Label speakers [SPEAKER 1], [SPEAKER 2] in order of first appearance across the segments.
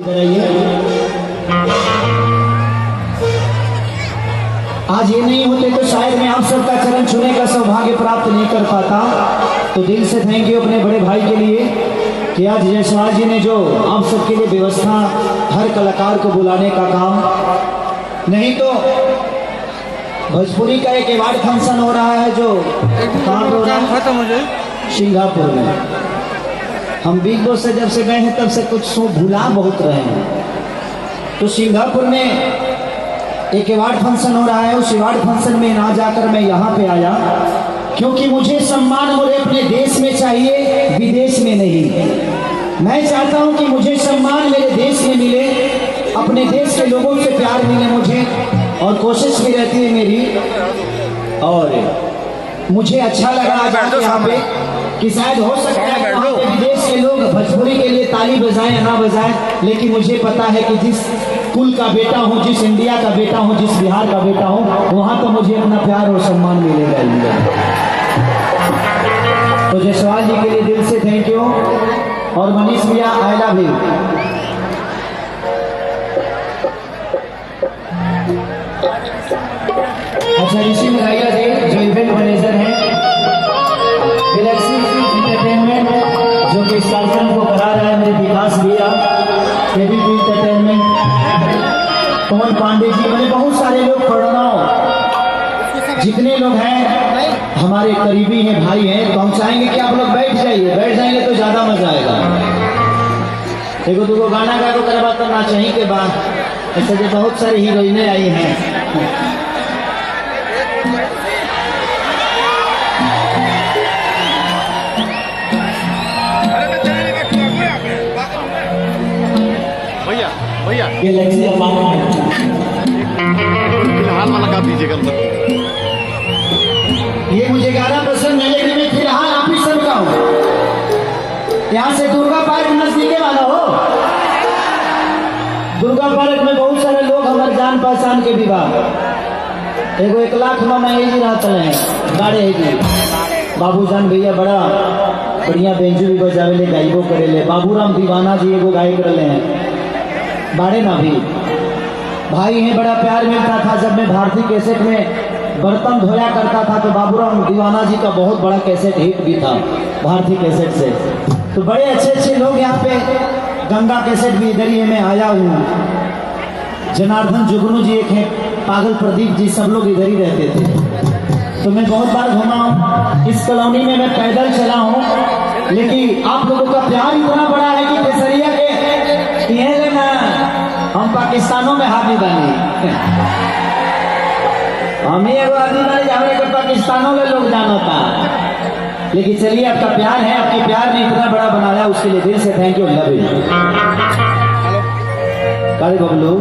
[SPEAKER 1] आज ये नहीं होते तो शायद मैं आप सबका चरण छूने का सौभाग्य प्राप्त नहीं कर पाता। तो दिल से थैंक यू अपने बड़े भाई के लिए कि आज जयसवाल जी ने जो आप सबके लिए व्यवस्था, हर कलाकार को बुलाने का काम। नहीं तो भोजपुरी का एक अवार्ड फंक्शन हो रहा है जो कहाँ हो रहा है, सिंगापुर में। हम बिग बॉस से जब से गए हैं तब से कुछ सो भुला बहुत रहे हैं। तो सिंगापुर में एक अवार्ड फंक्शन हो रहा है, उस अवार्ड फंक्शन में ना जाकर मैं यहाँ पे आया क्योंकि मुझे सम्मान मुझे अपने देश में चाहिए, विदेश में नहीं। मैं चाहता हूँ कि मुझे सम्मान मेरे देश में मिले, अपने देश के लोगों से प्यार मिले मुझे, और कोशिश भी रहती है मेरी। और मुझे अच्छा लगा आज यहाँ पे कि शायद हो सकता है विदेश के लोग भोजपुरी के लिए ताली बजाएं या ना बजाएं, लेकिन मुझे पता है कि जिस कुल का बेटा हूँ, जिस इंडिया का बेटा हूँ, जिस बिहार का बेटा हूँ, वहाँ तो मुझे अपना प्यार और सम्मान मिलेगा ही। तो जयसवाल जी के लिए दिल से थैंक यू। और मनीष भैया आई लव यू। अच्छा, ऋषि मुरैया जी जो इवेंट मैनेजर हैं गैलेक्सी एंटरटेनमेंट, जो कि इस कार्यक्रम को करा रहा है, मेरे विकास भैया एबीपी एंटरटेनमेंट, पवन पांडे जी, मैंने बहुत सारे लोग प्रणव, जितने लोग हैं हमारे करीबी हैं, भाई हैं। तो हम चाहेंगे कि आप लोग बैठ जाएंगे तो ज्यादा मजा आएगा। एगो दूगो गाना गा को करवा तो ना चाहिए के बाद ऐसे जो बहुत सारी हीरोइनें आई हैं।
[SPEAKER 2] भैया
[SPEAKER 1] ये लक्ष्य
[SPEAKER 2] फिलहाल वाला गा दीजिएगा।
[SPEAKER 1] ये मुझे गाना पसंद है, लेकिन मैं फिलहाल आप ही सब गाऊं। यहाँ से दुर्गा पार्क नजदीके वाला हो, दुर्गा पार्क में बहुत सारे लोग हमारे जान पहचान के विवाह, एगो 1 लाख में मैं ही रहते हैं गाड़े है जी। बाबूजान भैया बड़ा बढ़िया बेंजू भी बजावे ले, गाइबो करे ले। बाबूराम दीवाना जी एगो गायक रहे हैं बाड़े ना भी भाई हैं। बड़ा प्यार मिलता था जब मैं भारतीय कैसेट में बर्तन धोया करता था, तो बाबूराम दीवाना जी का बहुत बड़ा कैसेट हिट भी था भारतीय कैसेट से। तो बड़े अच्छे अच्छे लोग यहाँ पे, गंगा कैसेट भी इधर ही मैं आया हूँ, जनार्दन जुगनू जी एक हैं, पागल प्रदीप जी, सब लोग इधर ही रहते थे। तो मैं बहुत बार घूमा हूँ इस कॉलोनी में, मैं पैदल चला हूँ, लेकिन आप लोगों का प्यार इतना बड़ा है कि केसरिया के ये लेना हम पाकिस्तानों में हाथी बने, हम ही एगो आदमी बने जाने के पाकिस्तानों में लोग जाना था। लेकिन चलिए, आपका प्यार है, आपके प्यार ने इतना बड़ा बनाया, उसके लिए दिल से थैंक यू, लव यू। काले बबलू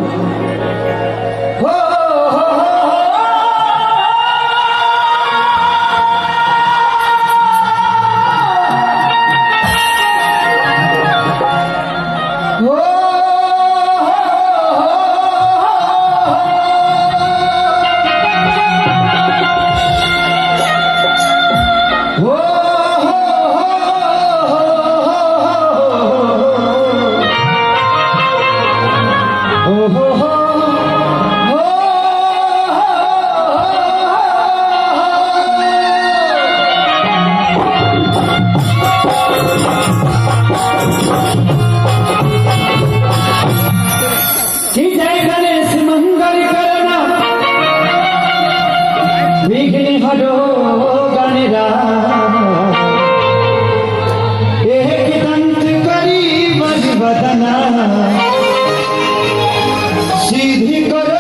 [SPEAKER 1] सीधी करो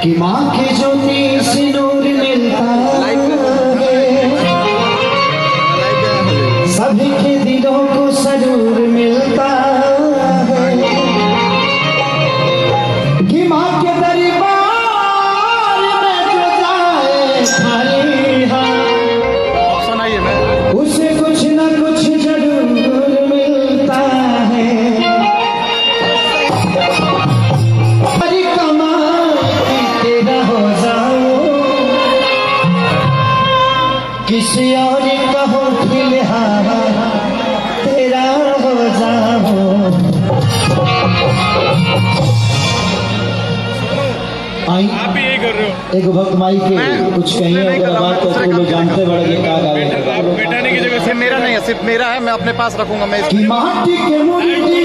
[SPEAKER 1] कि माँ के ज्योति से नूर मिलता है, सभी के दिलों को सरूर मिलता है, कि माँ के दरबार में जो जाए खाली हाथ किसी और कहो फिलहाल तेरा हो जाऊं। आई
[SPEAKER 2] आप भी यही कर रहे हो।
[SPEAKER 1] एक भक्त माई के कुछ कहिए अगर बात तो लोग जानते बड़े का
[SPEAKER 2] आप बेटाने की जगह से मेरा नहीं है, सिर्फ मेरा है, मैं अपने पास रखूंगा। मैं
[SPEAKER 1] कि माटी के मुर्गी